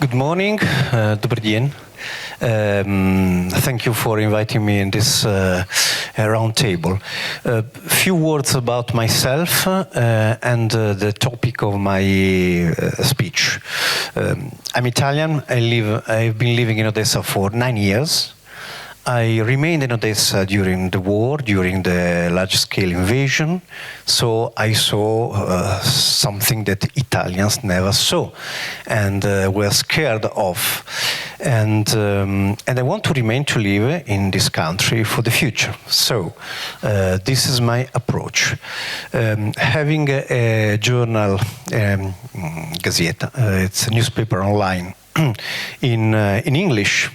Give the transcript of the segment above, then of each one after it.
Good morning, добрый день. Thank you for inviting me in this round table. A few words about myself and the topic of my speech. I'm Italian. I've been living in Odessa for 9 years. I remained in Odessa during the war, during the large-scale invasion, so I saw something that Italians never saw and were scared of. And I want to remain to live in this country for the future. So this is my approach. Having a journal, Gazzetta, it's a newspaper online, in English,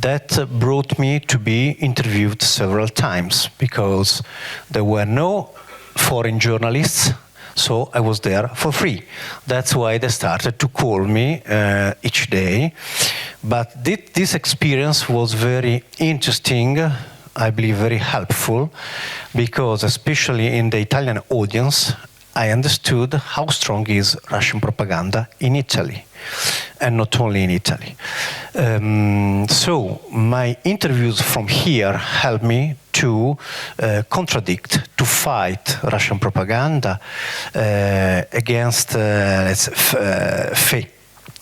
that brought me to be interviewed several times because there were no foreign journalists, so I was there for free. That's why they started to call me each day. But this experience was very interesting, I believe very helpful, because especially in the Italian audience, I understood how strong is Russian propaganda in Italy, and not only in Italy. So my interviews from here helped me to contradict, to fight Russian propaganda against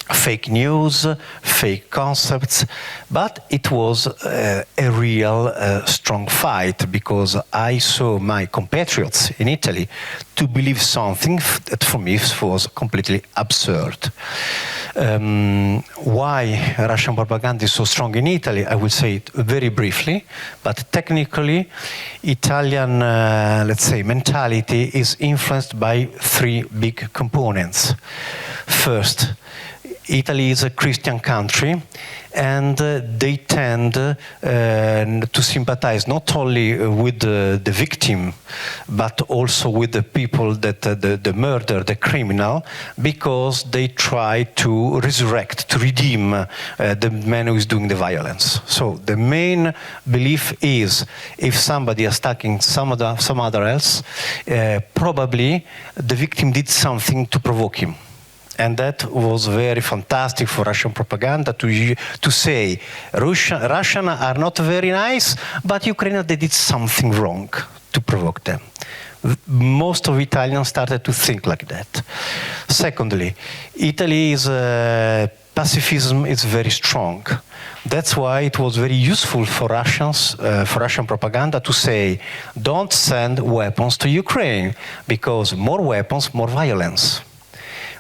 fake news, fake concepts, but it was a real strong fight because I saw my compatriots in Italy to believe something that for me was completely absurd. Why Russian propaganda is so strong in Italy, I will say it very briefly, but technically Italian, let's say, mentality is influenced by 3 big components. First, Italy is a Christian country, and they tend to sympathize not only with the victim, but also with the people that the murder, the criminal, because they try to resurrect, to redeem the man who is doing the violence. So the main belief is if somebody is attacking some other else, probably the victim did something to provoke him. And that was very fantastic for Russian propaganda to say Russians are not very nice, but Ukrainians, they did something wrong to provoke them. Most of Italians started to think like that. Secondly, Italy's pacifism is very strong. That's why it was very useful for Russians, for Russian propaganda to say, don't send weapons to Ukraine, because more weapons, more violence.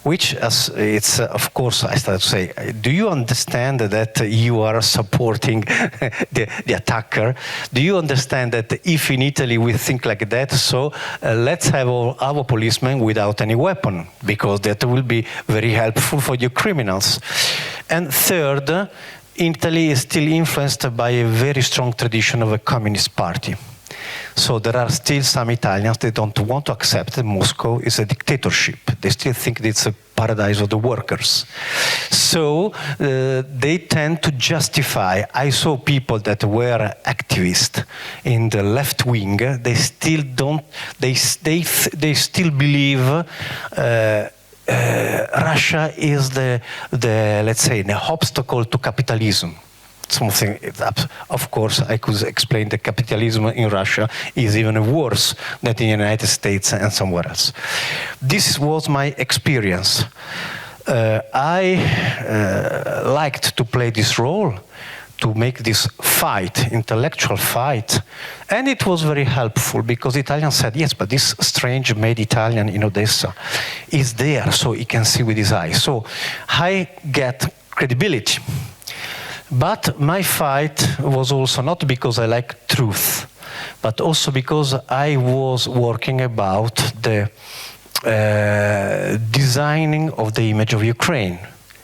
Which, it's of course, I started to say, do you understand that you are supporting the attacker? Do you understand that if in Italy we think like that, so let's have our policemen without any weapon, because that will be very helpful for your criminals. And third, Italy is still influenced by a very strong tradition of a communist party. So there are still some Italians that don't want to accept that Moscow is a dictatorship. They still think it's a paradise of the workers. So they tend to justify. I saw people that were activists in the left wing. They still don't. They still believe Russia is the let's say the obstacle to capitalism. Something, of course, I could explain that capitalism in Russia is even worse than in the United States and somewhere else. This was my experience. I liked to play this role, to make this fight, intellectual fight, and it was very helpful because Italians said, yes, but this strange made Italian in Odessa is there, so he can see with his eyes. So I get credibility. But my fight was also not because I like truth, but also because I was working about the designing of the image of Ukraine,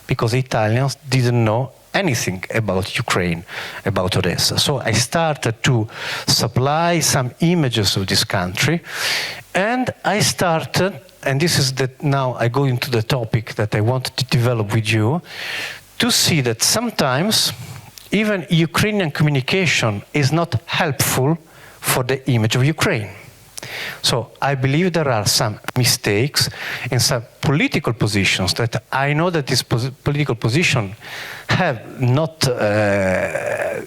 because Italians didn't know anything about Ukraine, about Odessa. So I started to supply some images of this country, and I started, and this is that now I go into the topic that I want to develop with you, to see that sometimes even Ukrainian communication is not helpful for the image of Ukraine. So I believe there are some mistakes in some political positions that I know that this political position have not,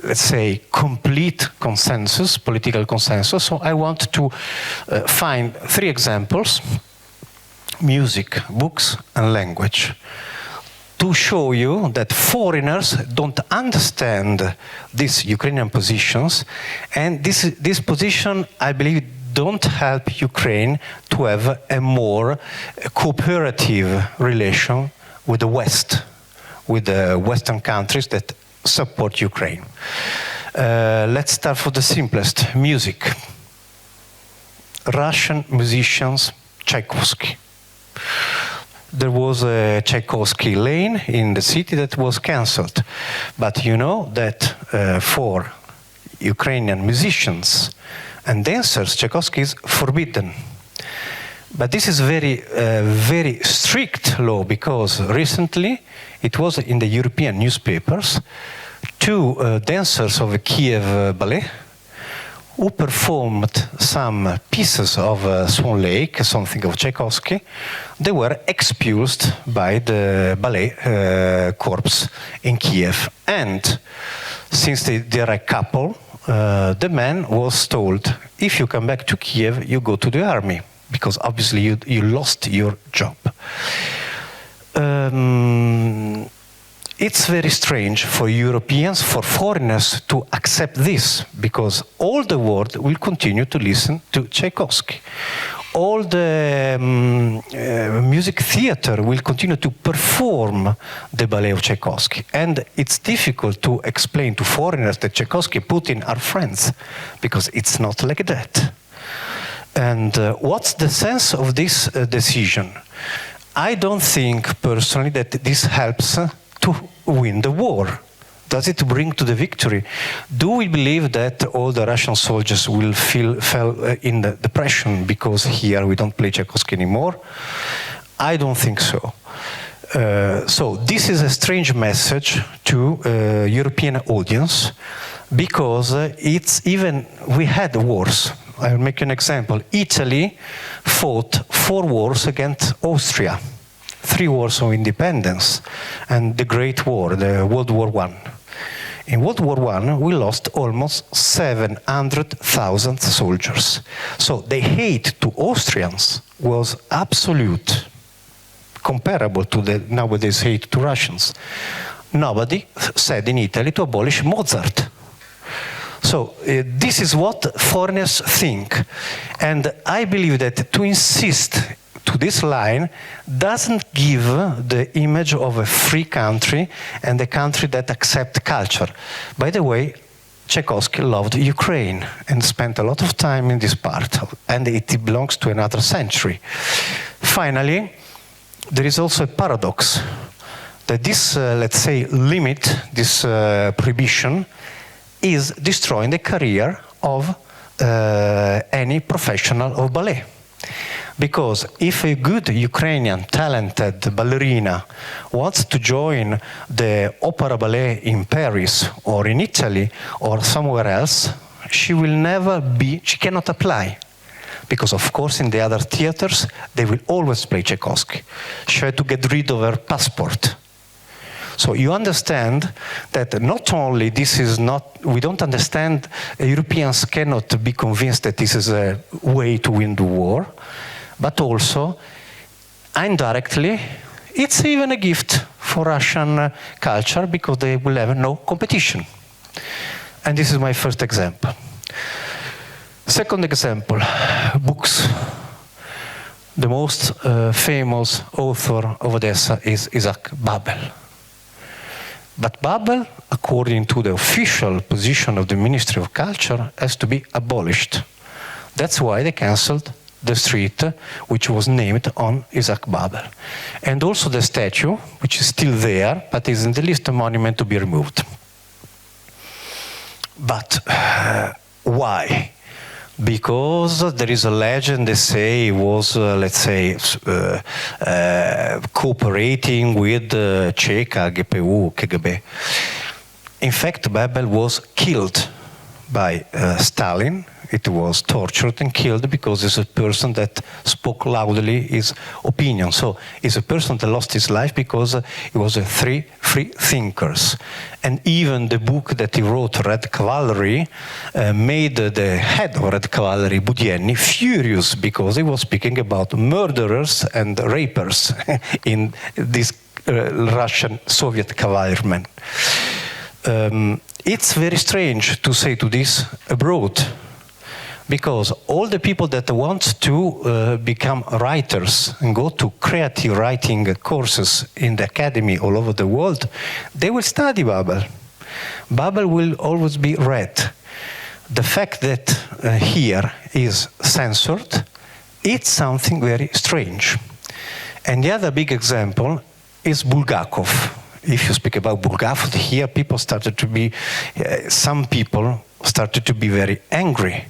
let's say, complete consensus, political consensus. So I want to find 3 examples: music, books, and language, to show you that foreigners don't understand these Ukrainian positions, and this position, I believe, don't help Ukraine to have a more cooperative relation with the West, with the Western countries that support Ukraine. Let's start for the simplest: music. Russian musicians, Tchaikovsky. There was a Tchaikovsky lane in the city that was cancelled. But you know that for Ukrainian musicians and dancers, Tchaikovsky is forbidden. But this is very strict law, because recently it was in the European newspapers 2 dancers of a Kiev ballet who performed some pieces of Swan Lake, something of Tchaikovsky. They were expulsed by the ballet corps in Kiev. And since they are a couple, the man was told, if you come back to Kiev, you go to the army, because obviously you lost your job. It's very strange for Europeans, for foreigners to accept this, because all the world will continue to listen to Tchaikovsky. All the music theater will continue to perform the ballet of Tchaikovsky. And it's difficult to explain to foreigners that Tchaikovsky and Putin are friends, because it's not like that. And what's the sense of this decision? I don't think personally that this helps to win the war. Does it bring to the victory? Do we believe that all the Russian soldiers will fell in the depression because here we don't play Tchaikovsky anymore? I don't think so. So this is a strange message to European audience, because it's even, we had wars. I'll make an example. Italy fought 4 wars against Austria. 3 wars of independence, and the Great War, the World War I. In World War I, we lost almost 700,000 soldiers. So the hate to Austrians was absolute, comparable to the nowadays hate to Russians. Nobody said in Italy to abolish Mozart. So this is what foreigners think. And I believe that to insist to this line doesn't give the image of a free country and a country that accepts culture. By the way, Tchaikovsky loved Ukraine and spent a lot of time in this part, and it belongs to another century. Finally, there is also a paradox that this, let's say, limit, this prohibition, is destroying the career of any professional of ballet. Because if a good Ukrainian talented ballerina wants to join the opera ballet in Paris or in Italy or somewhere else, she cannot apply. Because of course in the other theaters they will always play Tchaikovsky. She had to get rid of her passport. So you understand that not only this is not, we don't understand, Europeans cannot be convinced that this is a way to win the war, but also, indirectly, it's even a gift for Russian culture, because they will have no competition. And this is my first example. Second example, books. The most famous author of Odessa is Isaac Babel. But Babel, according to the official position of the Ministry of Culture, has to be abolished. That's why they cancelled the street which was named on Isaac Babel. And also the statue, which is still there, but is in the list of monuments to be removed. But why? Because there is a legend, they say, he was, let's say, cooperating with Cheka, GPU, KGB. In fact, Babel was killed by Stalin. It was tortured and killed because it's a person that spoke loudly his opinion. So it's a person that lost his life because he was a free thinkers. And even the book that he wrote, Red Cavalry, made the head of Red Cavalry, Budienny, furious because he was speaking about murderers and rapers in this Russian Soviet cavalrymen. It's very strange to say to this abroad, because all the people that want to become writers and go to creative writing courses in the academy all over the world, they will study Babel. Babel will always be read. The fact that here is censored, it's something very strange. And the other big example is Bulgakov. If you speak about Bulgakov, here people started to be, some people started to be very angry.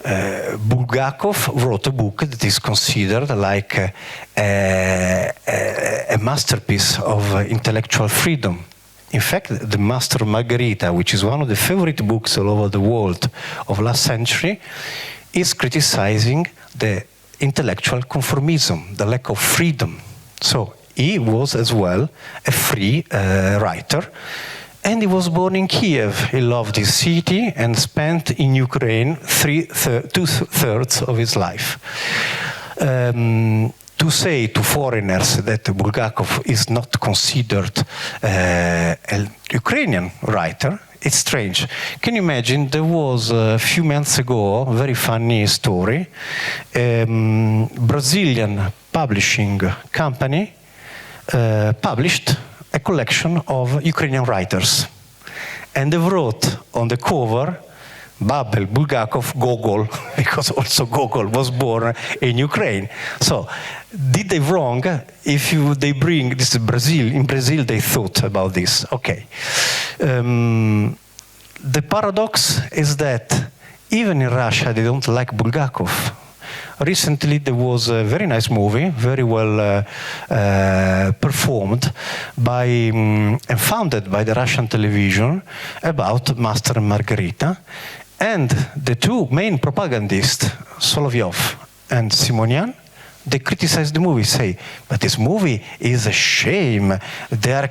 Bulgakov wrote a book that is considered like a masterpiece of intellectual freedom. In fact, the Master Margarita, which is one of the favorite books all over the world of last century, is criticizing the intellectual conformism, the lack of freedom. So he was as well a free writer. And he was born in Kiev. He loved his city and spent in Ukraine two-thirds of his life. To say to foreigners that Bulgakov is not considered a Ukrainian writer, it's strange. Can you imagine, there was a few months ago a very funny story. Brazilian publishing company published a collection of Ukrainian writers. And they wrote on the cover, Babel, Bulgakov, Gogol, because also Gogol was born in Ukraine. So, did they wrong if they bring this Brazil? In Brazil, they thought about this. Okay. The paradox is that even in Russia, they don't like Bulgakov. Recently, there was a very nice movie, very well performed by and founded by the Russian television about Master and Margarita. And the two main propagandists, Solovyov and Simonian, they criticize the movie, say, but this movie is a shame. They are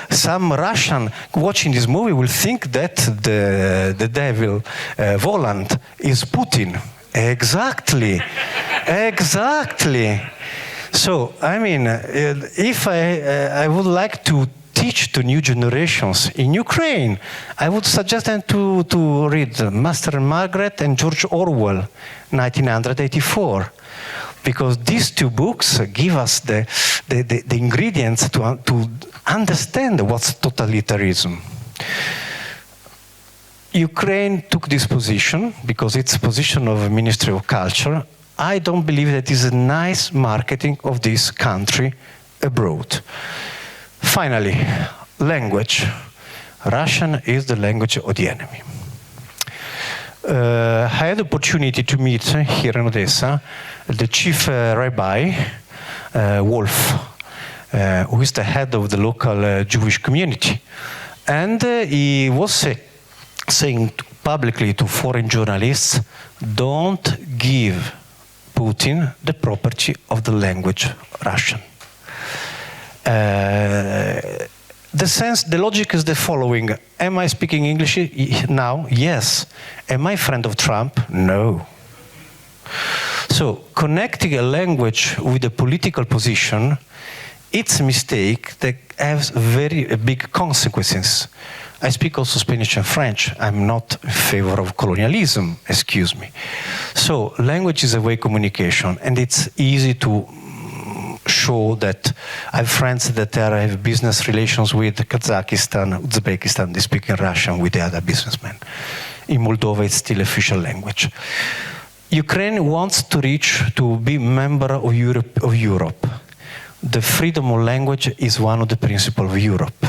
some Russian watching this movie will think that the devil, Voland, is Putin. Exactly, exactly. So, I mean, if I would like to teach to new generations in Ukraine, I would suggest them to read Master and Margaret and George Orwell, 1984. Because these two books give us the ingredients to understand what's totalitarianism. Ukraine took this position because it's a position of the Ministry of Culture. I don't believe that is a nice marketing of this country abroad. Finally, language. Russian is the language of the enemy. I had the opportunity to meet here in Odessa the chief rabbi, Wolf, who is the head of the local Jewish community. And he was saying publicly to foreign journalists, don't give Putin the property of the language Russian. The logic is the following. Am I speaking English now? Yes. Am I a friend of Trump? No. So, connecting a language with a political position, it's a mistake that has very big consequences. I speak also Spanish and French. I'm not in favor of colonialism, excuse me. So, language is a way of communication, and it's easy to show that I have friends that have business relations with Kazakhstan, Uzbekistan, they speak in Russian with the other businessmen. In Moldova, it's still official language. Ukraine wants to be member of Europe. The freedom of language is one of the principles of Europe.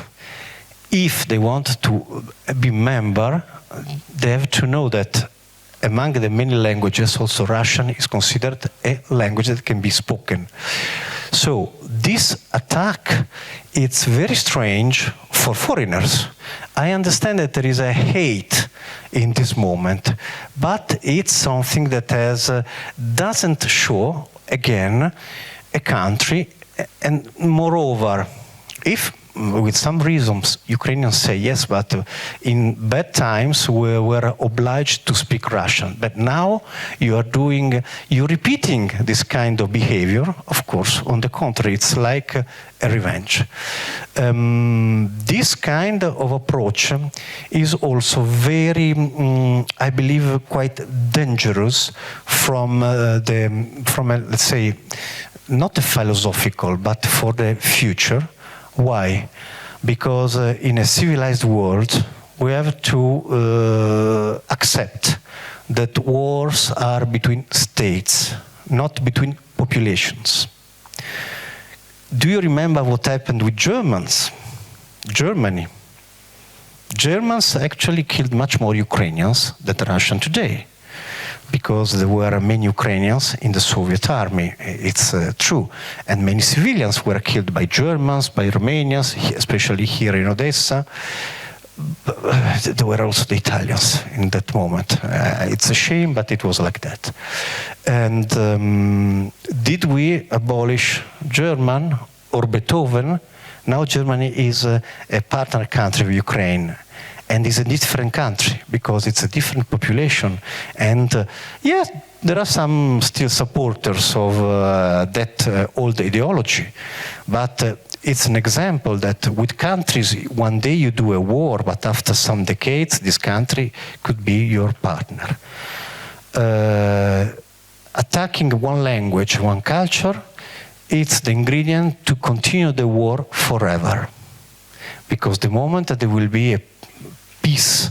If they want to be member, they have to know that among the many languages, also Russian is considered a language that can be spoken. So this attack, it's very strange for foreigners. I understand that there is a hate in this moment, but it's something that doesn't show, again, a country, and moreover, if with some reasons Ukrainians say yes, but in bad times we were obliged to speak Russian. But now you're repeating this kind of behavior. Of course, on the contrary, it's like a revenge. This kind of approach is also very, I believe, quite dangerous from let's say, not a philosophical, but for the future. Why? Because in a civilized world, we have to accept that wars are between states, not between populations. Do you remember what happened with Germans? Germany. Germans actually killed much more Ukrainians than Russians today, because there were many Ukrainians in the Soviet army, it's true. And many civilians were killed by Germans, by Romanians, especially here in Odessa. There were also the Italians in that moment. It's a shame, but it was like that. And did we abolish German or Beethoven? Now Germany is a partner country of Ukraine. And it's a different country because it's a different population. And yes, there are some still supporters of that old ideology. But it's an example that with countries, one day you do a war, but after some decades, this country could be your partner. Attacking one language, one culture, it's the ingredient to continue the war forever. Because the moment that there will be a peace,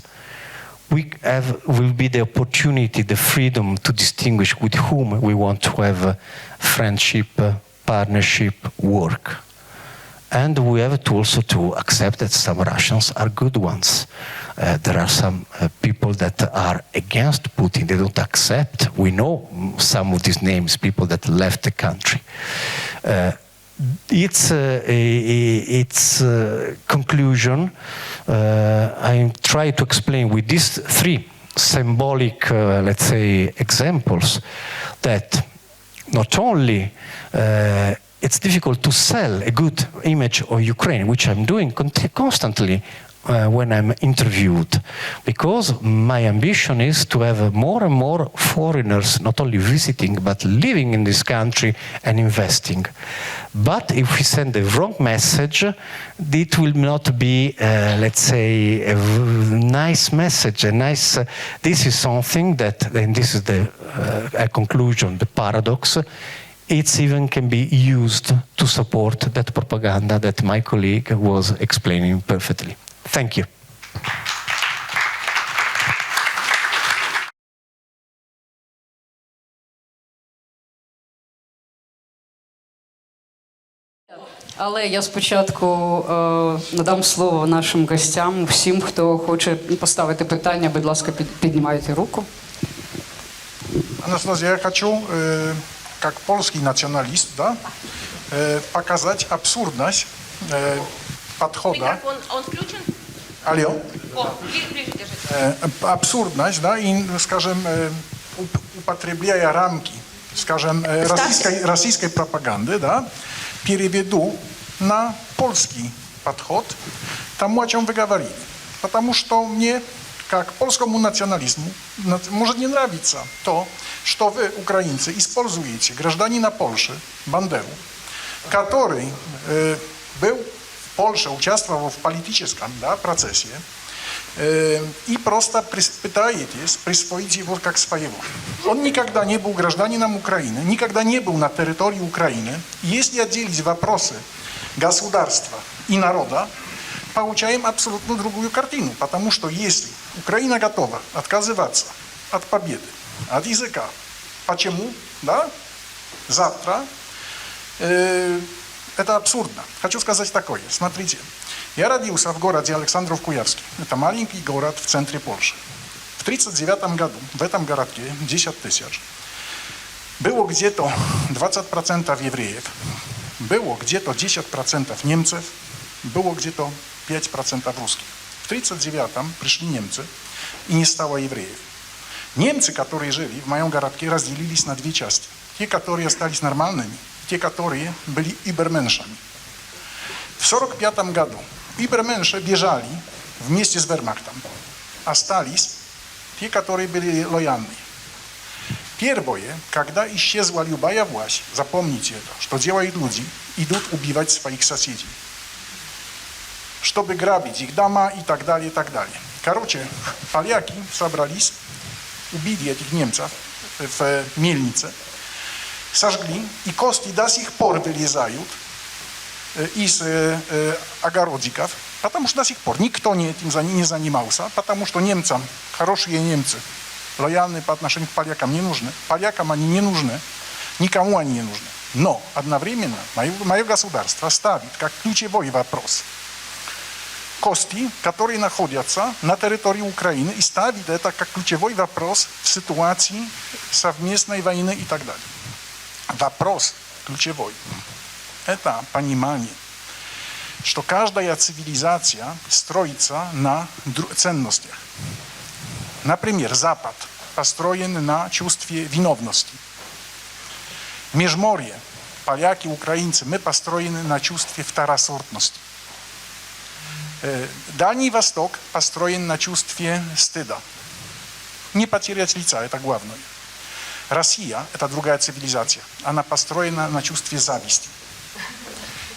will be the opportunity, the freedom to distinguish with whom we want to have friendship, partnership, work. And we have to also to accept that some Russians are good ones. There are some people that are against Putin, they don't accept. We know some of these names, people that left the country. Its conclusion, I try to explain with these three symbolic, let's say, examples, that not only it's difficult to sell a good image of Ukraine, which I'm doing constantly when I'm interviewed, because my ambition is to have more and more foreigners not only visiting but living in this country and investing. But if we send the wrong message, it will not be, let's say, a nice message. This is something that, and this is the conclusion, the paradox. It even can be used to support that propaganda that my colleague was explaining perfectly. Thank you. Але я спочатку надам слово нашим гостям, всім, хто хоче поставити питання, будь ласка, піднімайте руку. Анастасия, я хочу, как польский националист, да, показать абсурдность подхода. Микрофон, он включен? Алло. О, ближе держите. Абсурдность, да, и, скажем, употребляя рамки, скажем, российской пропаганды, да, переведу на польский подход тому, о чем вы говорили. Потому что мне, как польскому национализму, может не нравиться то, что вы, украинцы, используете гражданина Польши, Бандеру, который был в Польше, участвовал в политическом, да, процессе, и просто пытаетесь присвоить его как своего. Он никогда не был гражданином Украины, никогда не был на территории Украины. Если отделить вопросы государства и народа, получаем абсолютно другую картину. Потому что если Украина готова отказываться от победы, от языка, почему, да, завтра, это абсурдно. Хочу сказать такое. Смотрите. Я родился в городе Александров-Куявский. Это маленький город в центре Польши. В 1939 году в этом городке 10 тысяч. Было где-то 20% евреев, było где-то 10% Niemców, było где-то 5% русских. В 1939 пришли немцы, и не стало евреев. Немцы, которые жили в моем городке, разделились на две части. Те, которые остались нормальными, те, которые были иберменшами. В 1945 году иберменши бежали вместе с вермахтом. Остались те, которые были лояльны. Первое, когда исчезла любая власть, запомните это, что делают люди, идут убивать своих соседей, чтобы грабить их дома и так далее, и так далее. Короче, поляки собрались, убили этих немцев в мельнице, сожгли, и кости до сих пор вылезают из огородиков, потому что до сих пор никто этим не занимался, потому что немцам, хорошие немцы, лояльные по отношению к полякам, не нужны. Полякам они не нужны, никому они не нужны. Но одновременно мое государство ставит как ключевой вопрос кости, которые находятся на территории Украины, и ставит это как ключевой вопрос в ситуации совместной войны и так далее. Вопрос ключевой – это понимание, что каждая цивилизация строится на ценностях. Например, Запад построен на чувстве виновности. Межморье, поляки, украинцы, мы построены на чувстве второсортности. Дальний Восток построен на чувстве стыда. Не потерять лица – это главное. Россия – это другая цивилизация. Она построена на чувстве зависти.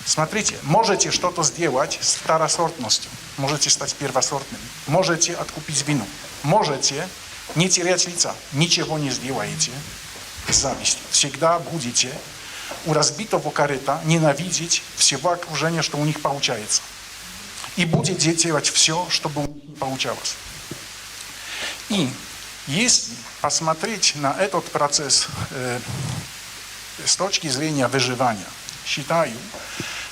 Смотрите, можете что-то сделать с второсортностью, можете стать первосортным, можете откупить вину, можете не терять лица, ничего не сделаете с завистью. Всегда будете у разбитого корыта ненавидеть всего окружения, что у них получается. И будете делать все, чтобы у них не получалось. И если посмотреть на этот процесс с точки зрения выживания, считаю,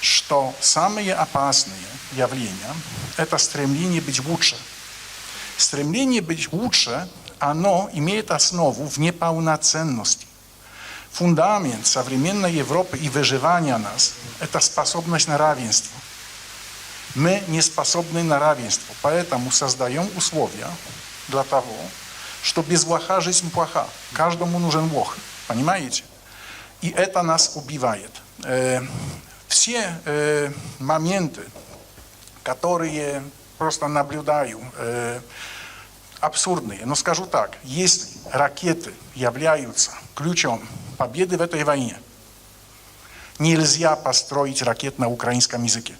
что самые опасные явления – это стремление быть лучше. Стремление быть лучше, оно имеет основу в неполноценности. Фундамент современной Европы и выживания нас – это способность на равенство. Мы не способны на равенство, поэтому создаем условия для того, что без лоха жизнь плоха. Каждому нужен лох, понимаете? И это нас убивает. Все моменты, которые просто наблюдаю, абсурдные. Но скажу так, если ракеты являются ключом победы в этой войне, нельзя построить ракет на украинском языке.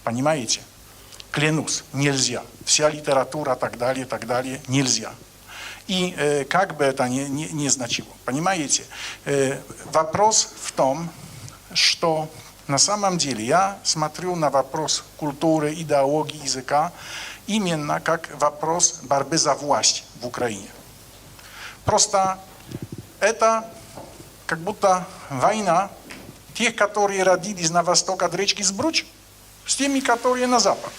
Понимаете? Клянусь, нельзя. Вся литература, так далее, нельзя. И как бы это ни значило. Понимаете? Вопрос в том, что на самом деле я смотрю на вопрос культуры, идеологии, языка именно как вопрос борьбы за власть в Украине. Просто это как будто война тех, которые родились на восток от речки Збруч, с теми, которые на запад.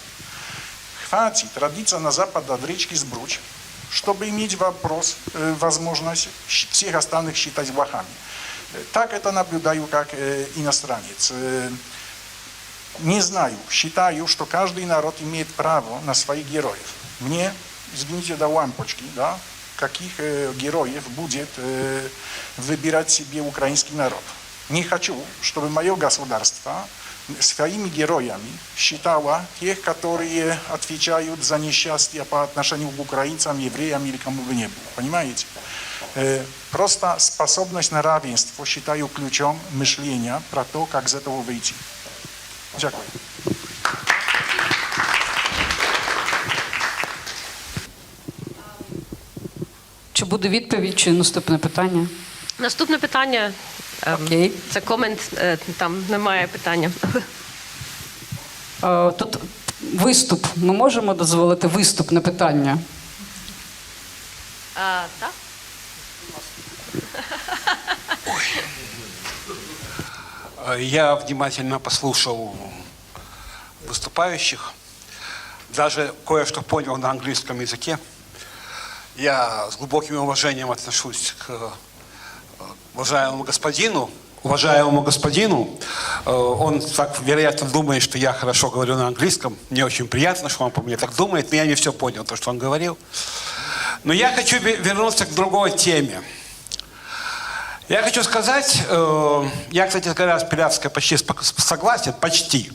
Хватит родиться на запад от речки Збруч, чтобы иметь возможность всех остальных считать влахами. Так это наблюдаю как иностранец. Не знаю, считаю, что каждый народ имеет право на своих героев. Мне, извините, до лампочки, да, каких героев будет выбирать себе украинский народ. Не хочу, чтобы мое государство своими героями считало тех, которые отвечают за несчастье по отношению к украинцам, евреям или кому бы ни было. Понимаете? Просто способность на равенство считаю ключом мышления про то, как из этого выйти. Дякую. Чи буде відповідь, чи наступне питання? Наступне питання. Окей. Це комент, там немає питання. Тут виступ. Ми можемо дозволити виступ на питання? Так? Я внимательно послушал выступающих, даже кое-что понял на английском языке. Я с глубоким уважением отношусь к уважаемому господину. уважаемому господину. Он так, вероятно, думает, что я хорошо говорю на английском. Мне очень приятно, что он по мне так думает, но я не все понял, то, что он говорил. Но я хочу вернуться к другой теме. Я хочу сказать, я, кстати говоря, с Пиляцкой почти согласен, почти.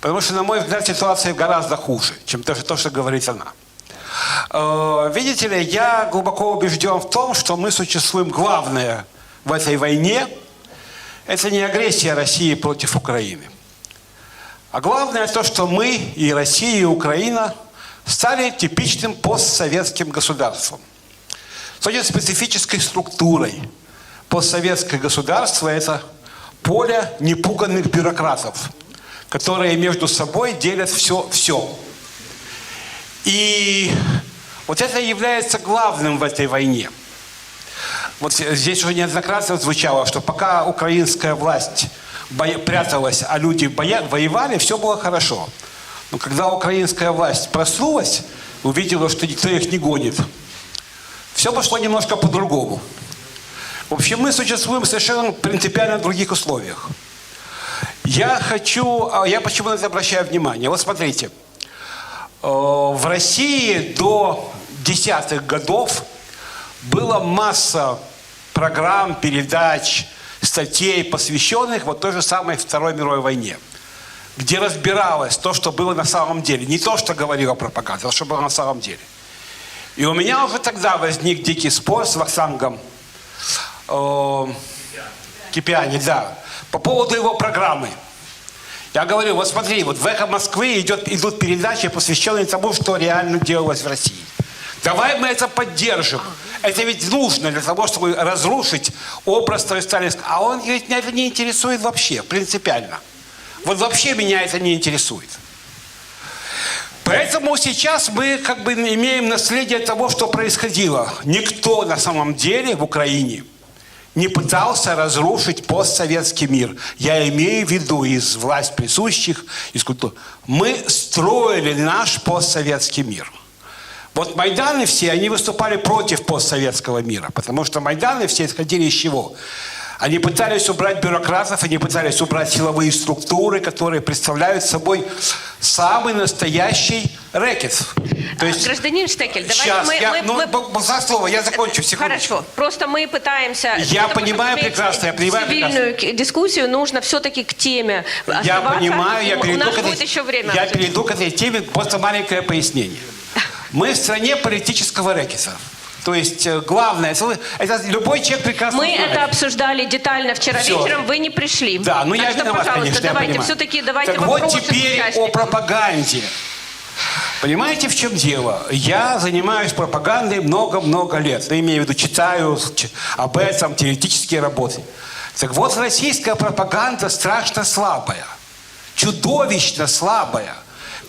Потому что, на мой взгляд, ситуация гораздо хуже, чем то, что говорит она. Видите ли, я глубоко убежден в том, что мы существуем главное в этой войне. Это не агрессия России против Украины. А главное то, что мы, и Россия, и Украина, стали типичным постсоветским государством. С очень специфической структурой. Постсоветское государство – это поле непуганных бюрократов, которые между собой делят все. И вот это является главным в этой войне. Вот здесь уже неоднократно звучало, что пока украинская власть пряталась, а люди воевали, все было хорошо. Но когда украинская власть проснулась, увидела, что никто их не гонит, все пошло немножко по-другому. В общем, мы существуем в совершенно принципиально других условиях. Я почему на это обращаю внимание? Вот смотрите, в России до 10-х годов была масса программ, передач, статей, посвященных вот той же самой Второй мировой войне, где разбиралось то, что было на самом деле. Не то, что говорила пропаганда, а что было на самом деле. И у меня уже тогда возник дикий спор с Вахтангом Кипиани, да, по поводу его программы. Я говорю, вот смотри, вот в «Эхо Москвы» идут передачи, посвященные тому, что реально делалось в России. Давай мы это поддержим. Это ведь нужно для того, чтобы разрушить образ сталинского. А он говорит, меня это не интересует вообще, принципиально. Вот вообще меня это не интересует. Поэтому сейчас мы как бы имеем наследие того, что происходило. Никто на самом деле в Украине не пытался разрушить постсоветский мир. Я имею в виду из власть присущих, из культуры. Мы строили наш постсоветский мир. Вот Майданы все, они выступали против постсоветского мира, потому что Майданы все исходили из чего? Они пытались убрать бюрократов, они пытались убрать силовые структуры, которые представляют собой самый настоящий рэкет. То есть, гражданин Штекель, сейчас, за слово, я закончу, секундочку. Хорошо, просто мы пытаемся... Я понимаю прекрасно, я понимаю цивильную дискуссию нужно все-таки к теме оставаться. Я понимаю, я перейду к этой теме, просто маленькое пояснение. Мы в стране политического рэкета. То есть главное, это любой человек прекрасно Мы знает. это обсуждали детально вчера вечером, вы не пришли. Да, ну я виноват, конечно, я понимаю. Давайте так вот теперь о пропаганде. Понимаете, в чем дело? Я занимаюсь пропагандой много-много лет. Я имею в виду, читаю об этом, теоретические работы. Так вот, российская пропаганда страшно слабая. Чудовищно слабая.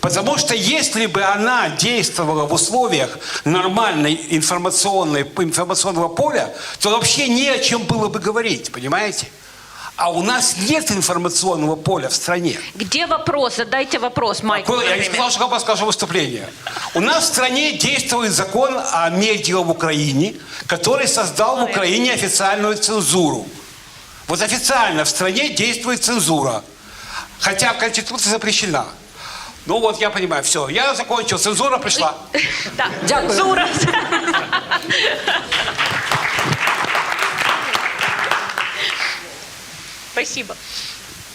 Потому что если бы она действовала в условиях нормальной информационного поля, то вообще не о чем было бы говорить, понимаете? А у нас нет информационного поля в стране. Где вопрос? Задайте вопрос, Майк. Я не сказал, что скажу выступление. У нас в стране действует закон о медиа в Украине, который создал в Украине официальную цензуру. Вот официально в стране действует цензура. Хотя в Конституции запрещена. Ну вот, я понимаю, все, я закончил, цензура пришла. Да, цензура. Спасибо.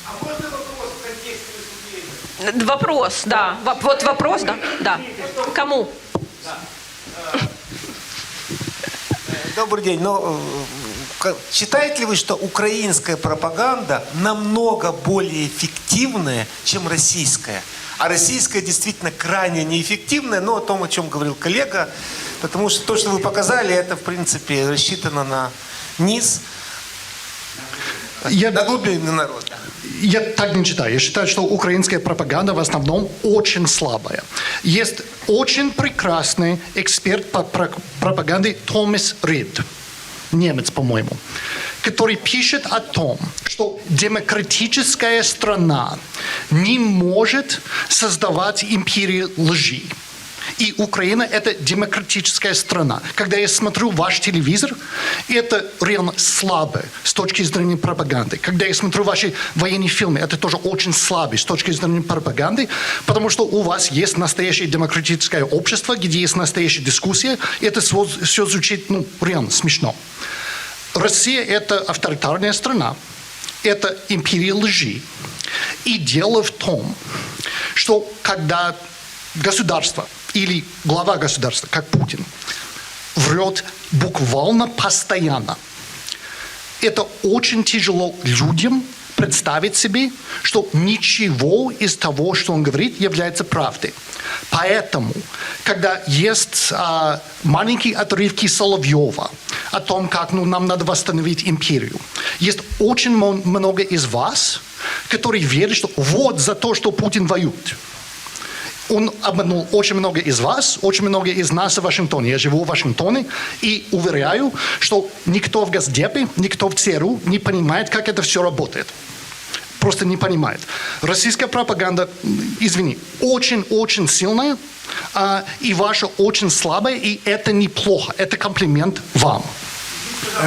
А можно вопрос в контексте выступления? Вопрос, да. Вот вопрос, да? Да. Кому? Добрый день. Считаете ли вы, что украинская пропаганда намного более эффективная, чем российская? А российская действительно крайне неэффективная, но о том, о чем говорил коллега, потому что то, что вы показали, это, в принципе, рассчитано на низ, на глубинный народ. Я так не считаю. Я считаю, что украинская пропаганда в основном очень слабая. Есть очень прекрасный эксперт по пропаганде Томас Рид, немец, по-моему, который пишет о том, что демократическая страна не может создавать империю лжи. И Украина – это демократическая страна. Когда я смотрю ваш телевизор, это реально слабо с точки зрения пропаганды. Когда я смотрю ваши военные фильмы, это тоже очень слабо с точки зрения пропаганды, потому что у вас есть настоящее демократическое общество, где есть настоящая дискуссия, и это все звучит реально смешно. Россия – это авторитарная страна, это империя лжи. И дело в том, что когда государство или глава государства, как Путин, врет буквально постоянно, это очень тяжело людям представить себе, что ничего из того, что он говорит, является правдой. Поэтому, когда есть маленькие отрывки Соловьева о том, как нам надо восстановить империю, есть очень много из вас, которые верят, что вот за то, что Путин воюет. Он обманул очень много из вас, очень много из нас в Вашингтоне. Я живу в Вашингтоне и уверяю, что никто в Госдепе, никто в ЦРУ не понимает, как это все работает. Просто не понимает. Российская пропаганда, извини, очень-очень сильная, и ваша очень слабая, и это неплохо. Это комплимент вам.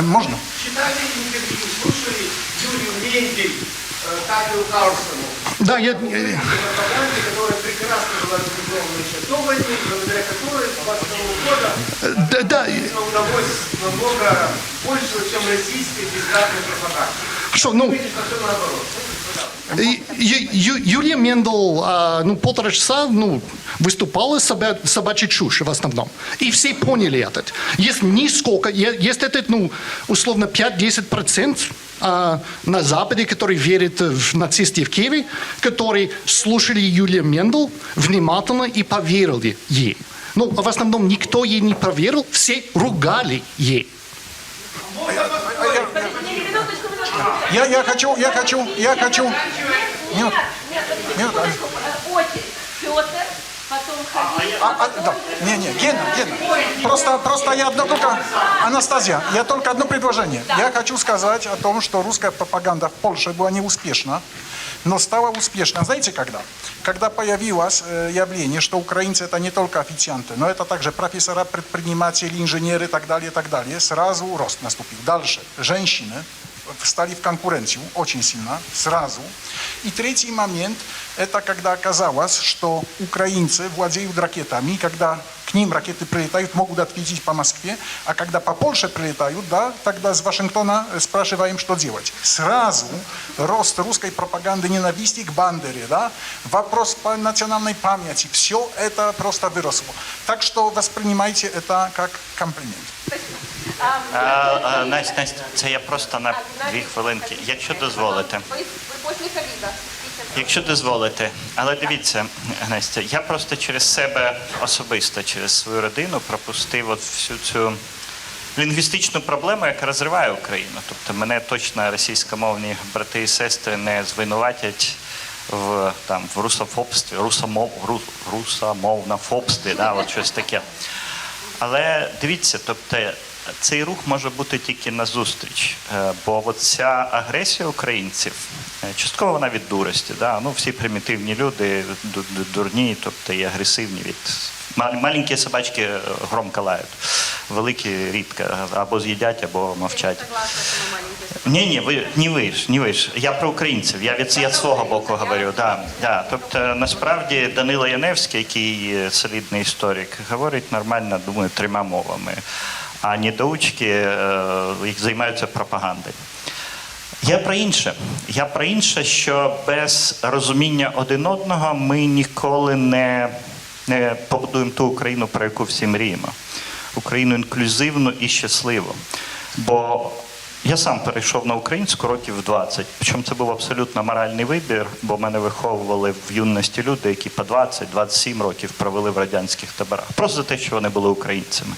Можно? Читали интервью, слушали Юрию Мендель, Такеру Карлсону. Да, я... Пропаганде, которая прекрасно была организована еще до войны, благодаря которой с 22 года Да. удалось намного больше, чем российская бездарная пропаганда. Хорошо, Видишь, все наоборот. Юлия Мендель 1,5 часа выступала собачьей чушь в основном. И все поняли это. Есть нисколько, есть это, условно, 5-10% на Западе, которые верят в нацистов в Киеве, которые слушали Юлию Мендель внимательно и поверили ей. Но в основном никто ей не поверил, все ругали ей. Я хочу. Нет. Очередь. Петр, потом Халил. Да. Не, Гена. Просто я одно только... Анастасия, я только одно предложение. Да. Я хочу сказать о том, что русская пропаганда в Польше была неуспешна, но стала успешна. Знаете, когда? Когда появилось явление, что украинцы это не только официанты, но это также профессора, предприниматели, инженеры и так далее, сразу рост наступил. Дальше. Женщины встали в конкуренцию очень сильно, сразу. И третий момент, это когда оказалось, что украинцы владеют ракетами, когда к ним ракеты прилетают, могут ответить по Москве, а когда по Польше прилетают, да, тогда с Вашингтона спрашиваем, что делать. Сразу рост русской пропаганды ненависти к Бандере, да, вопрос по национальной памяти, все это просто выросло. Так что воспринимайте это как комплимент. Настя, це я просто на 2 хвилинки, якщо дозволите. Якщо дозволите. Але дивіться, Настя, я просто через себе особисто, через свою родину пропустив от всю цю лінгвістичну проблему, яка розриває Україну. Тобто мене точно російськомовні брати і сестри не звинуватять в русофобстві, русомовнофобстві, да, от щось таке. Але дивіться, тобто цей рух може бути тільки назустріч, бо от ця агресія українців, частково вона від дурості, да? Всі примітивні люди, дурні, тобто і агресивні від... Маленькі собачки громко лають, великі рідко, або з'їдять, або мовчать. Ні, ви ж. Я про українців, я від свого боку говорю. Да. Тобто, насправді, Данило Яневський, який солідний історик, говорить нормально, думаю, 3 мовами. А недоучки займаються пропагандою. Я про інше, що без розуміння один одного ми ніколи не побудуємо ту Україну, про яку всі мріємо. Україну інклюзивну і щасливу. Бо я сам перейшов на українську років 20. Причому це був абсолютно моральний вибір, бо мене виховували в юності люди, які по 20-27 років провели в радянських таборах. Просто за те, що вони були українцями.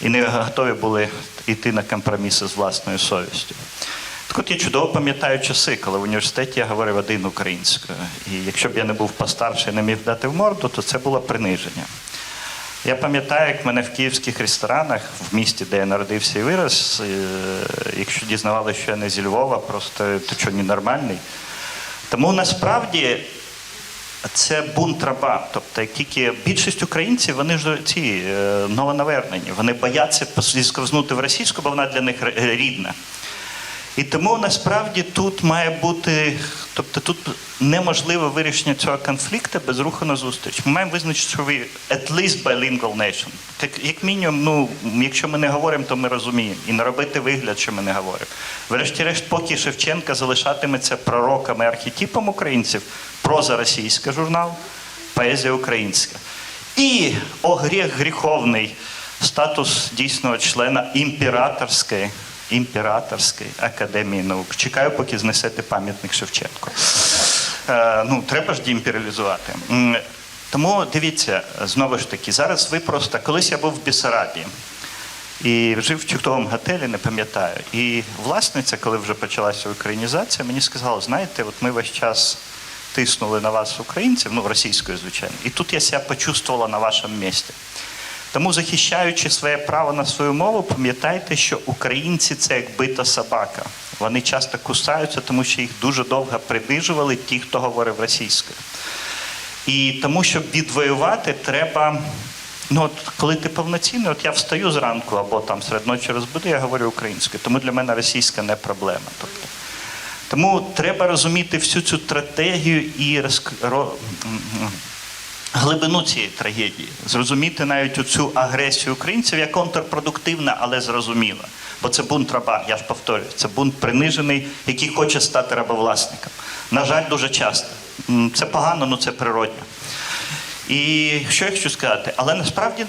І не готові були йти на компроміси з власною совістю. Так от я чудово пам'ятаю часи, коли в університеті я говорив один українською. І якщо б я не був постарший і не міг дати в морду, то це було приниження. Я пам'ятаю, як мене в київських ресторанах, в місті, де я народився і вирос, якщо дізнавалися, що я не зі Львова, просто ти що, ненормальний? Тому насправді це бунт раба. Тобто, як тільки більшість українців, вони ж ці новонавернені, вони бояться зіскользнути в російську, бо вона для них рідна. І тому насправді тут має бути, тобто тут неможливе вирішення цього конфлікту без руху назустріч. Ми маємо визначити, що ви at least bilingual nation. Як мінімум, ну, якщо ми не говоримо, то ми розуміємо. І не робити вигляд, що ми не говоримо. Врешті-решт, поки Шевченка залишатиметься пророком і архетипом українців, проза російська журнал, поезія українська. І о гріх гріховний статус дійсного члена імператорської академії наук. Чекаю, поки знесете пам'ятник Шевченку. Ну, треба ж деімперіалізувати. Тому, дивіться, знову ж таки, зараз ви просто... Колись я був в Бессарабії і жив в чудовому готелі, не пам'ятаю. І власниця, коли вже почалася українізація, мені сказала, знаєте, от ми весь час тиснули на вас, українців, ну, російською, звичайно, і тут я себе почувствувала на вашому місці. Тому, захищаючи своє право на свою мову, пам'ятайте, що українці – це як бита собака. Вони часто кусаються, тому що їх дуже довго принижували ті, хто говорив російською. І тому, щоб відвоювати, треба... Ну, от, коли ти повноцінний, от я встаю зранку або там серед ночі розбуду, я говорю українською. Тому для мене російська не проблема. Тобто, тому треба розуміти всю цю стратегію і глибину цієї трагедії. Зрозуміти навіть оцю агресію українців як контрпродуктивна, але зрозуміла. Бо це бунт раба, я ж повторюю. Це бунт принижений, який хоче стати рабовласником. На жаль, дуже часто. Це погано, але це природньо. І що я хочу сказати? Але насправді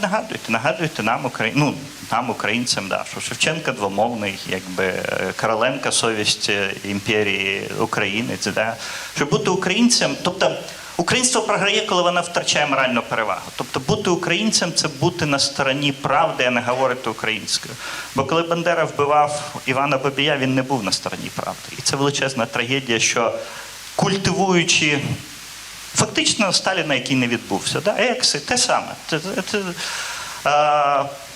нагадуйте нам, українцям, да, що Шевченка двомовний, якби Короленко совість імперії України, да, що бути українцем, тобто українство програє, коли вона втрачає моральну перевагу. Тобто бути українцем – це бути на стороні правди, а не говорити українською. Бо коли Бандера вбивав Івана Бабія, він не був на стороні правди. І це величезна трагедія, що культивуючи фактично Сталіна, який не відбувся, да? Екси, те саме.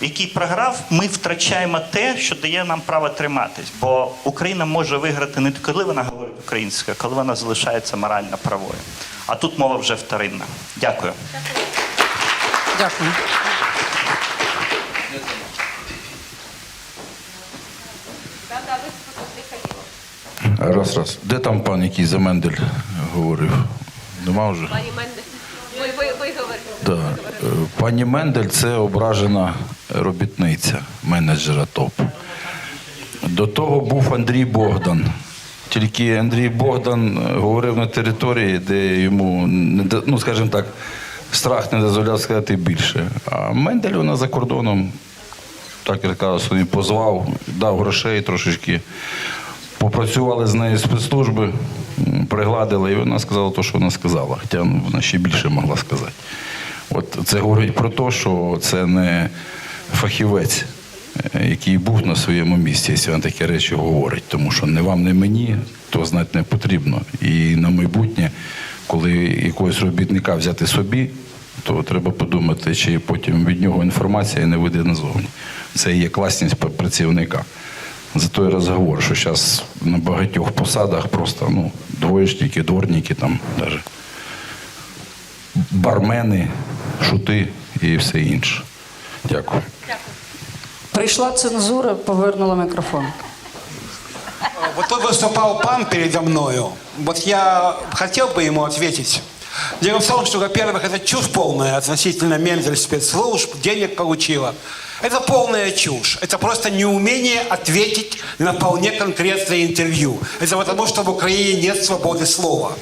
Який програв, ми втрачаємо те, що дає нам право триматись. Бо Україна може виграти не коли вона говорить українською, а коли вона залишається морально правою. А тут мова вже вторинна. Дякую. Дякую. Раз. Де там пан, який за Мендель говорив? Нема вже? Пані Мендель. Ви говорите. Да. Пані Мендель – це ображена робітниця менеджера ТОП. До того був Андрій Богдан. Тільки Андрій Богдан говорив на території, де йому, ну, скажімо так, страх не дозволяв сказати більше. А Мендель, вона за кордоном, так я кажу, що він позвав, дав грошей трошечки. Попрацювали з нею спецслужби, пригладили, і вона сказала те, що вона сказала. Хоча вона ще більше могла сказати. От це говорить про те, що це не фахівець, який був на своєму місці, якщо він такі речі говорить. Тому що не вам, не мені, то знати не потрібно. І на майбутнє, коли якогось робітника взяти собі, то треба подумати, чи потім від нього інформація не вийде назовні. Це і є класність працівника. За той розговор, що зараз на багатьох посадах просто, двоєчники, дворники, там, навіть бармени, шути і все інше. Дякую. Прийшла цензура, повернула микрофон. Вот тут выступал пан передо мною. Вот я хотел бы ему ответить. Дело в том, что, во-первых, это чушь полная относительно Мендель спецслужб, денег получила. Это полная чушь. Это просто неумение ответить на вполне конкретное интервью. Это потому, что в Украине нет свободы слова.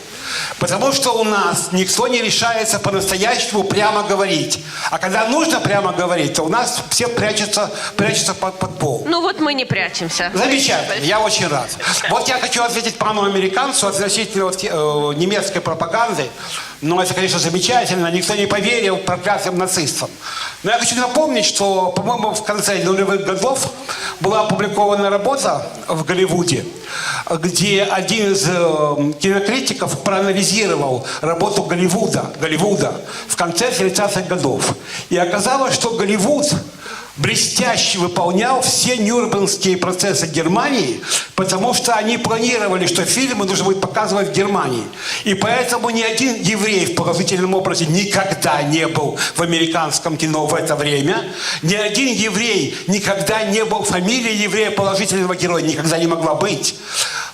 Потому что у нас никто не решается по-настоящему прямо говорить. А когда нужно прямо говорить, то у нас все прячутся под пол. Ну вот мы не прячемся. Замечательно, я очень рад. Вот я хочу ответить пану американцу относительно немецкой пропаганды. Ну, это, конечно, замечательно. Никто не поверил проклятым нацистам. Но я хочу напомнить, что, по-моему, в конце нулевых годов была опубликована работа в Голливуде, где один из кинокритиков проанализировал работу Голливуда в конце 30-х годов. И оказалось, что Голливуд блестяще выполнял все нюрнбергские процессы Германии, потому что они планировали, что фильмы нужно будет показывать в Германии. И поэтому ни один еврей в положительном образе никогда не был в американском кино в это время. Ни один еврей никогда не был, фамилия еврея положительного героя никогда не могла быть.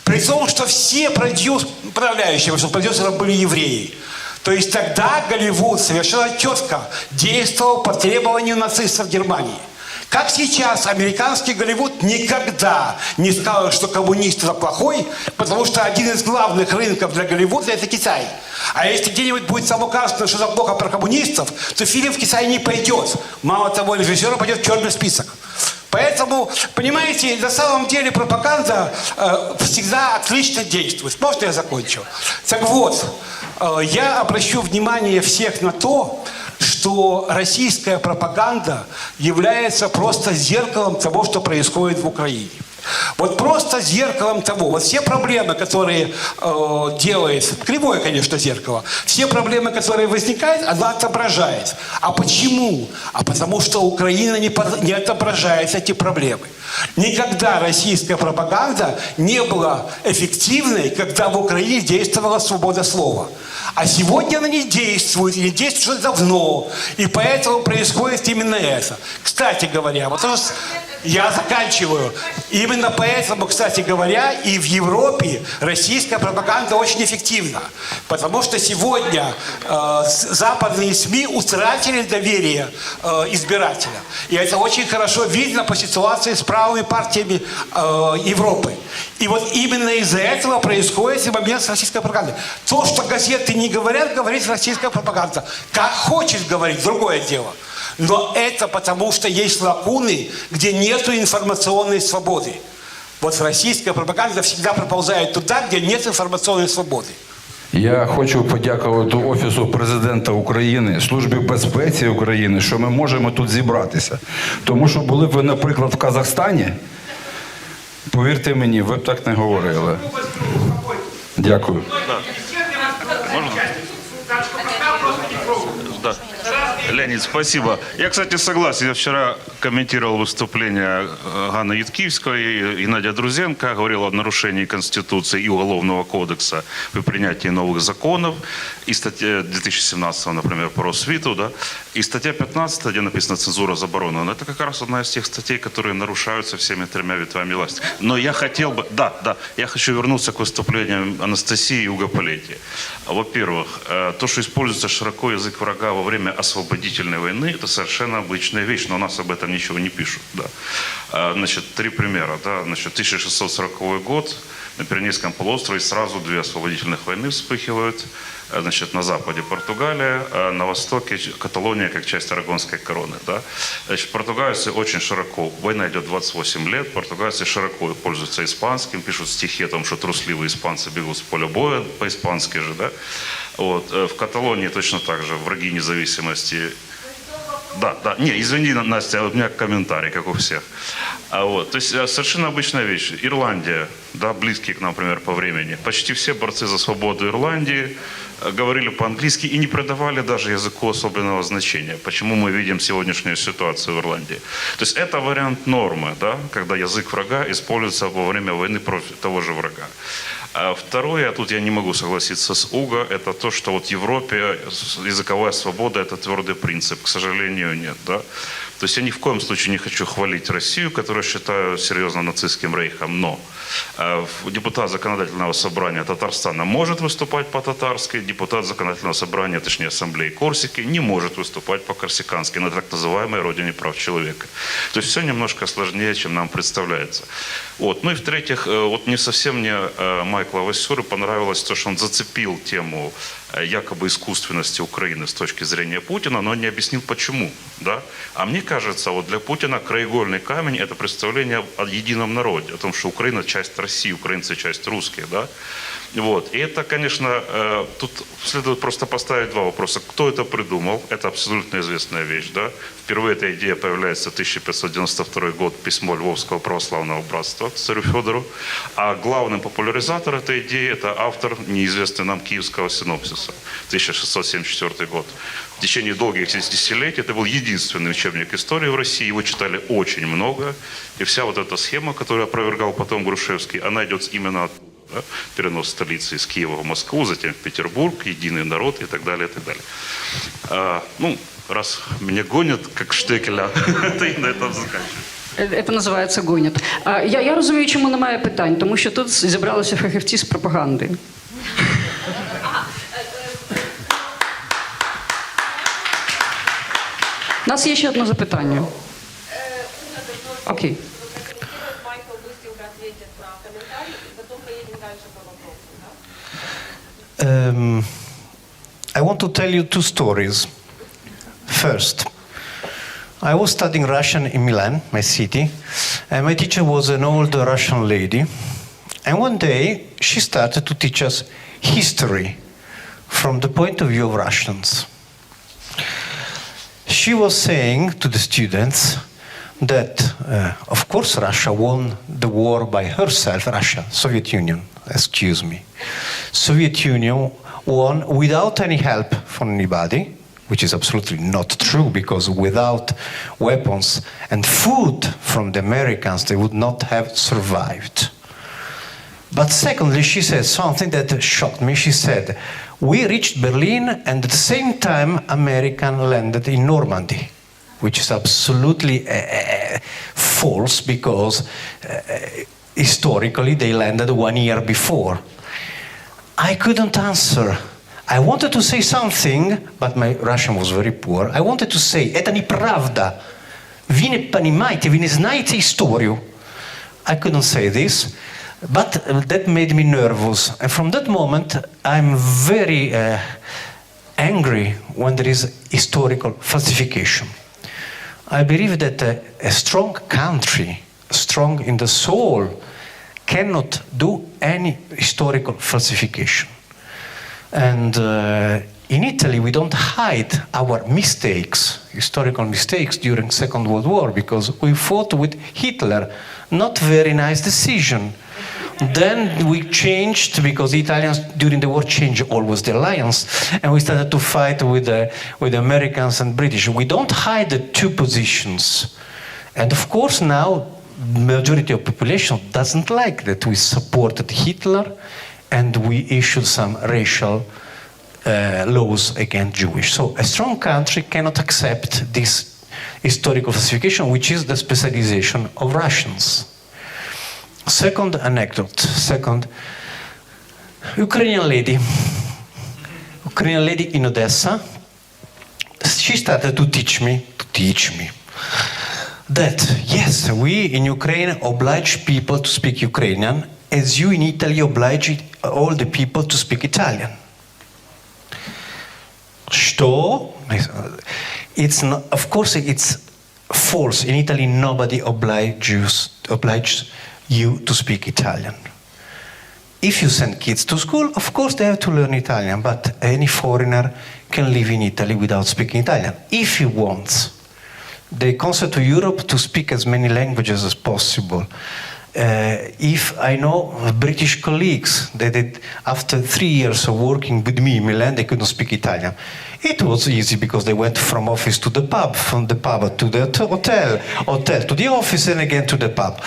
При том, что все продюсеры были евреи. То есть тогда Голливуд совершенно четко действовал по требованию нацистов Германии. Как сейчас американский Голливуд никогда не скажет, что коммунист это плохой, потому что один из главных рынков для Голливуда это Китай. А если где-нибудь будет само указано, что это плохо про коммунистов, то фильм в Китай не пойдет. Мало того, режиссер пойдет в черный список. Поэтому, понимаете, на самом деле пропаганда всегда отлично действует. Можно я закончу? Так вот, я обращу внимание всех на то, что российская пропаганда является просто зеркалом того, что происходит в Украине. Вот просто зеркалом того. Вот все проблемы, которые делает, кривое, конечно, зеркало, все проблемы, которые возникают, она отображает. А почему? А потому что Украина не отображает эти проблемы. Никогда российская пропаганда не была эффективной, когда в Украине действовала свобода слова. А сегодня она не действует, и не действует уже давно. И поэтому происходит именно это. Кстати говоря, вот я заканчиваю. Именно поэтому, кстати говоря, и в Европе российская пропаганда очень эффективна. Потому что сегодня западные СМИ утратили доверие избирателя. И это очень хорошо видно по ситуации с правыми партиями Европы. И вот именно из-за этого происходит и момент с российской пропагандой. То, что газеты не говорят, говорит российская пропаганда. Как хочет говорить, другое дело. Но это потому, что есть лакуны, где нет информационной свободы. Вот российская пропаганда всегда проползает туда, где нет информационной свободи. Я хочу подякувати Офісу Президента України, Службі безпеки України, що ми можемо тут зібратися. Тому що були б ви, наприклад, в Казахстані, повірте мені, ви б так не говорили. Дякую. Да. Леонид, спасибо. Я, кстати, согласен. Я вчера комментировал выступление Ганны Ютківської и Надя Друзенко. Говорил о нарушении Конституции и Уголовного кодекса при принятии новых законов. И статья 2017, например, по Росвиту, да? И статья 15, где написано «Цензура заборонена». Это как раз одна из тех статей, которые нарушаются всеми тремя ветвями власти. Но я хотел бы... Да, я хочу вернуться к выступлениям Анастасии и Уго Полетти. Во-первых, то, что используется широко язык врага во время освободительной войны, это совершенно обычная вещь, но у нас об этом ничего не пишут. Да. Значит, 3 примера. Да. Значит, 1640 год, на Пиренейском полуострове сразу 2 освободительных войны вспыхивают. Значит, на западе Португалия, а на востоке Каталония как часть Арагонской короны. Да. Значит, португальцы очень широко, война идет 28 лет, португальцы широко пользуются испанским, пишут стихи о том, что трусливые испанцы бегут с поля боя, по-испански же, да. Вот. В Каталонии точно так же враги независимости. Да, не, извини, Настя, у меня комментарий, как у всех. Вот. То есть совершенно обычная вещь. Ирландия, да, близкие к нам, например, по времени. Почти все борцы за свободу Ирландии говорили по-английски и не придавали даже языку особенного значения. Почему мы видим сегодняшнюю ситуацию в Ирландии? То есть это вариант нормы, да, когда язык врага используется во время войны против того же врага. А второе, тут я не могу согласиться с Уго, это то, что вот в Европе языковая свобода – это твердый принцип. К сожалению, нет. Да? То есть я ни в коем случае не хочу хвалить Россию, которую считаю серьезно нацистским рейхом, но депутат законодательного собрания Татарстана может выступать по-татарски, депутат законодательного собрания, точнее ассамблеи Корсики, не может выступать по-корсикански на так называемой родине прав человека. То есть все немножко сложнее, чем нам представляется. Вот. Ну и в-третьих, вот не совсем мне Майкла Вассюры понравилось то, что он зацепил тему якобы искусственности Украины с точки зрения Путина, но он не объяснил почему. Да? А мне кажется, вот для Путина краеугольный камень – это представление о едином народе, о том, что Украина – часть России, украинцы – часть русских. Да? Вот. И это, конечно, тут следует просто поставить 2 вопроса. Кто это придумал? Это абсолютно известная вещь. Да? Впервые эта идея появляется в 1592 год, письмо Львовского православного братства царю Федору. А главный популяризатор этой идеи – это автор неизвестный нам Киевского синопсиса, 1674 год. В течение долгих десятилетий это был единственный учебник истории в России, его читали очень много, и вся вот эта схема, которую опровергал потом Грушевский, она идет именно оттуда. Да? Перенос столицы из Киева в Москву, затем в Петербург, единый народ и так далее, и так далее. Ну, раз меня гонят, как Штекеля, то и на этом заканчиваю. Це називається гонять. Я розумію, чому немає питань, тому що тут зібралися фахівці з пропаганди. У нас є ще одне запитання. Окей. I want to tell you two stories. First, I was studying Russian in Milan, my city, and my teacher was an old Russian lady. And one day, she started to teach us history from the point of view of Russians. She was saying to the students that, of course, Russia won the war by herself. Russia, Soviet Union, excuse me. Soviet Union won without any help from anybody, which is absolutely not true, because without weapons and food from the Americans, they would not have survived. But secondly, she said something that shocked me. She said, we reached Berlin, and at the same time, American landed in Normandy, which is absolutely false, because historically they landed 1 year before. I couldn't answer. I wanted to say something, but my Russian was very poor. I wanted to say, это неправда. Вы не понимаете, вы не знаете историю. I couldn't say this, but that made me nervous. And from that moment, I'm very angry when there is historical falsification. I believe that a strong country, strong in the soul, cannot do any historical falsification. And in Italy, we don't hide our mistakes, historical mistakes during Second World War, because we fought with Hitler. Not very nice decision. Then we changed, because the Italians during the war changed always the alliance, and we started to fight with the Americans and British. We don't hide the two positions. And of course now, majority of population doesn't like that we supported Hitler and we issued some racial laws against Jewish. So a strong country cannot accept this historical falsification, which is the specialization of Russians. Second anecdote. Second, Ukrainian lady in Odessa, she started to teach me that, yes, we in Ukraine oblige people to speak Ukrainian, as you in Italy oblige all the people to speak Italian. Что? It's not, of course, it's false. In Italy, nobody obliges you to speak Italian. If you send kids to school, of course they have to learn Italian, but any foreigner can live in Italy without speaking Italian, if he wants. The concept of Europe to speak as many languages as possible. If I know British colleagues that after 3 years of working with me in Milan, they couldn't speak Italian. It was easy because they went from office to the pub, from the pub to the hotel to the office, and again to the pub.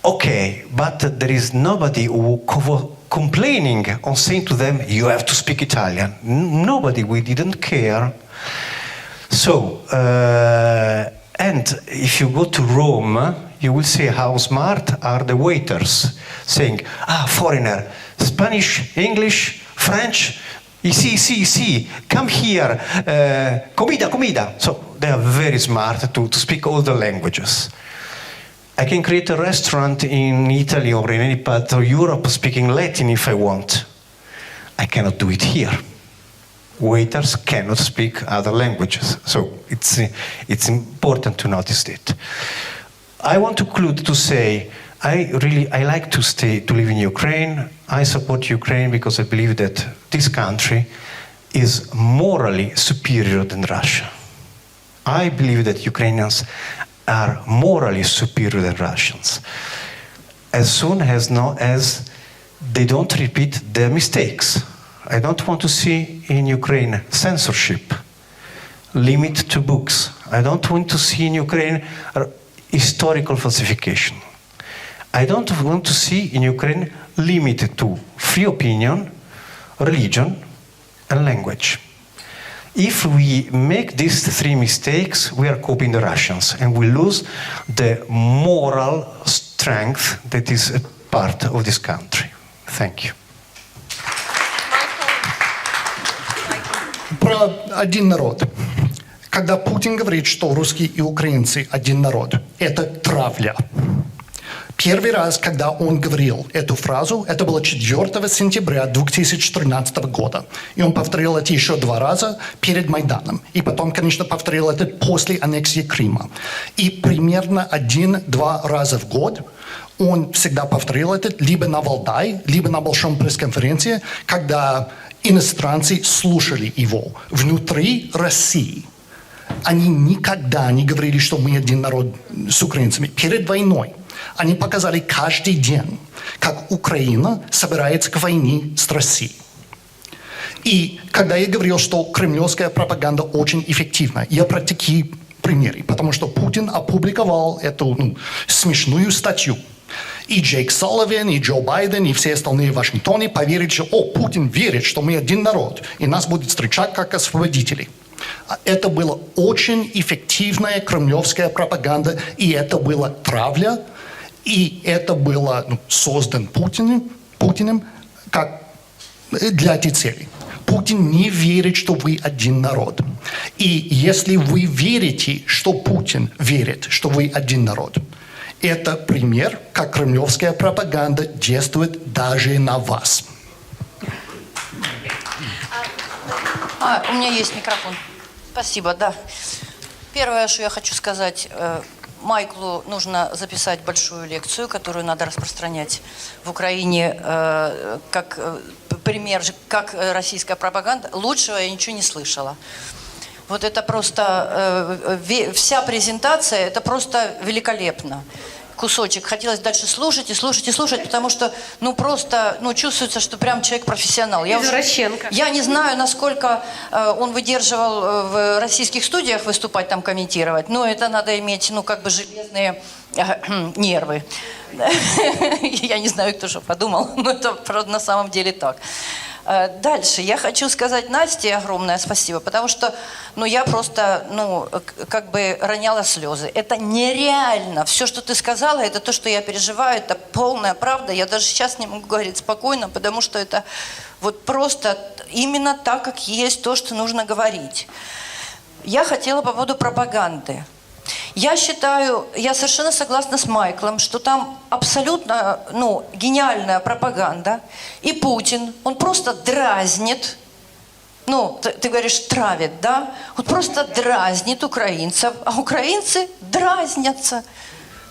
Okay, but there is nobody who complaining or saying to them, you have to speak Italian. Nobody, we didn't care. So, and if you go to Rome, you will see how smart are the waiters, saying, foreigner, Spanish, English, French, sí, come here, comida. So they are very smart to speak all the languages. I can create a restaurant in Italy or in any part of Europe speaking Latin if I want. I cannot do it here. Waiters cannot speak other languages. So it's important to notice it. I want to conclude to say, I like to live in Ukraine. I support Ukraine because I believe that this country is morally superior than Russia. I believe that Ukrainians are morally superior than Russians, as soon as they don't repeat their mistakes. I don't want to see in Ukraine censorship. limit to books. I don't want to see in Ukraine historical falsification. I don't want to see in Ukraine limited to free opinion, religion, and language. If we make these three mistakes, we are copying the Russians, and we lose the moral strength that is a part of this country. Thank you. Про один народ. Когда Путин говорит, что русские и украинцы один народ, это травля. Первый раз, когда он говорил эту фразу, это было 4 сентября 2013 года. И он повторил это еще 2 раза перед Майданом. И потом, конечно, повторил это после аннексии Крыма. И примерно 1-2 раза в год он всегда повторил это либо на Валдай, либо на большом пресс-конференции, когда иностранцы слушали его внутри России. Они никогда не говорили, что мы один народ с украинцами. Перед войной они показали каждый день, как Украина собирается к войне с Россией. И когда я говорил, что кремлевская пропаганда очень эффективна, я про такие примеры, потому что Путин опубликовал эту смешную статью. И Джейк Салливан, и Джо Байден, и все остальные в Вашингтоне поверили, что Путин верит, что мы один народ, и нас будут встречать как освободителей. Это была очень эффективная кремлевская пропаганда, и это была травля, и это было создано Путиным как для этой цели. Путин не верит, что вы один народ. И если вы верите, что Путин верит, что вы один народ, это пример, как кремлевская пропаганда действует даже на вас. У меня есть микрофон. Спасибо, да. Первое, что я хочу сказать, Майклу нужно записать большую лекцию, которую надо распространять в Украине как пример, как российская пропаганда. Лучшего я ничего не слышала. Вот это просто, вся презентация, это просто великолепно. Кусочек. Хотелось дальше слушать и слушать и слушать, потому что, просто, чувствуется, что прям человек профессионал. Я не знаю, насколько он выдерживал в российских студиях выступать, там комментировать, но это надо иметь, железные нервы. Я не знаю, кто что подумал, но это на самом деле так. Дальше. Я хочу сказать Насте огромное спасибо, потому что, я просто, роняла слезы. Это нереально. Все, что ты сказала, это то, что я переживаю, это полная правда. Я даже сейчас не могу говорить спокойно, потому что это вот просто именно так, как есть то, что нужно говорить. Я хотела по поводу пропаганды. Я считаю, я совершенно согласна с Майклом, что там абсолютно, гениальная пропаганда. И Путин, он просто дразнит, ты говоришь, травит, да? Он просто дразнит украинцев, а украинцы дразнятся.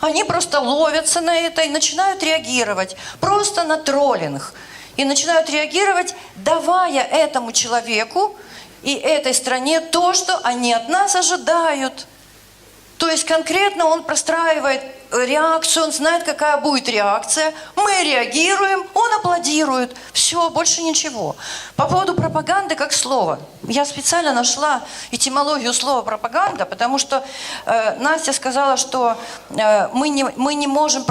Они просто ловятся на это и начинают реагировать. Просто на троллинг. И начинают реагировать, давая этому человеку и этой стране то, что они от нас ожидают. То есть конкретно он простраивает реакцию, он знает, какая будет реакция. Мы реагируем, он аплодирует. Все, больше ничего. По поводу пропаганды как слова. Я специально нашла этимологию слова пропаганда, потому что Настя сказала, что мы не можем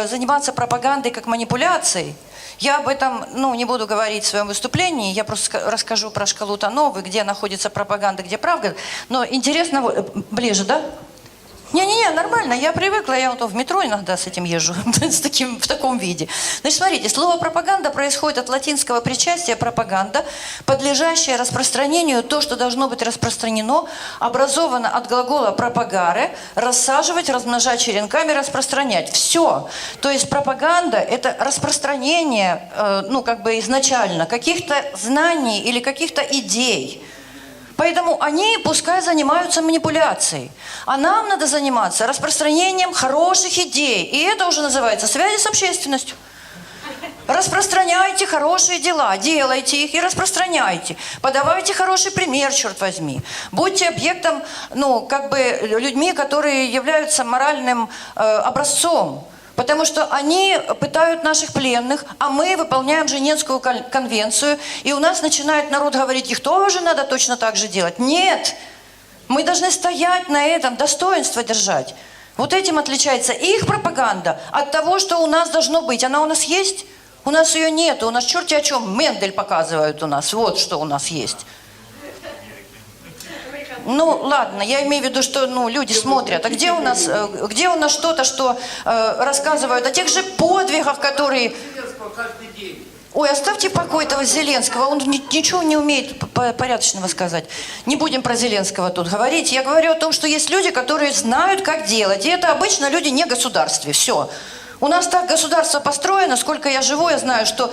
заниматься пропагандой как манипуляцией. Я об этом, не буду говорить в своем выступлении, я просто расскажу про шкалу Тановой, где находится пропаганда, где правда. Но интересно, ближе, да? Не-не-не, нормально, я привыкла, я в метро иногда с этим езжу, в таком виде. Значит, смотрите, слово пропаганда происходит от латинского причастия пропаганда, подлежащее распространению, то, что должно быть распространено, образовано от глагола пропагаре, рассаживать, размножать черенками, распространять. Все. То есть пропаганда – это распространение, изначально каких-то знаний или каких-то идей. Поэтому они пускай занимаются манипуляцией. А нам надо заниматься распространением хороших идей. И это уже называется связи с общественностью. Распространяйте хорошие дела, делайте их и распространяйте. Подавайте хороший пример, черт возьми. Будьте объектом, людьми, которые являются моральным образцом. Потому что они пытают наших пленных, а мы выполняем Женевскую конвенцию, и у нас начинает народ говорить, их тоже надо точно так же делать. Нет! Мы должны стоять на этом, достоинство держать. Вот этим отличается их пропаганда от того, что у нас должно быть. Она у нас есть? У нас ее нет. У нас черти о чем. Мендель показывают у нас. Вот что у нас есть. Ну, ладно, я имею в виду, что люди смотрят. А где у нас что-то, что рассказывают о тех же подвигах, которые... Ой, оставьте в покое этого Зеленского, он ничего не умеет порядочного сказать. Не будем про Зеленского тут говорить. Я говорю о том, что есть люди, которые знают, как делать. И это обычно люди не государстве. Все. У нас так государство построено, сколько я живу, я знаю, что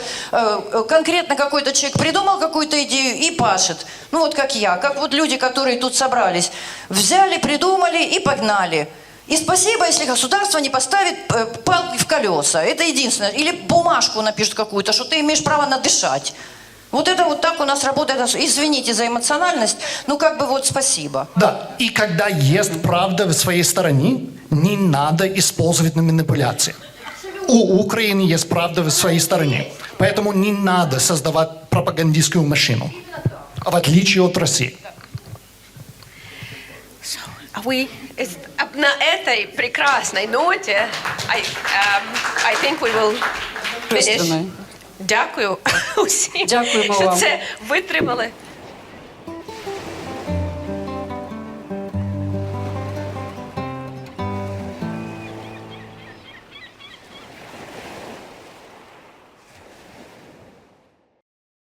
конкретно какой-то человек придумал какую-то идею и пашет. Ну вот как я, как вот люди, которые тут собрались. Взяли, придумали и погнали. И спасибо, если государство не поставит палки в колеса. Это единственное. Или бумажку напишет какую-то, что ты имеешь право надышать. Вот это вот так у нас работает. Извините за эмоциональность, ну как бы вот спасибо. Да, и когда есть правда в своей стороне, не надо использовать манипуляции. У Украины есть правда в своей стороне. Поэтому не надо создавать пропагандистскую машину. В отличие от России. На этой прекрасной ноте, I think we will finish. Дякую усім, Дякуємо що вам. це витримали.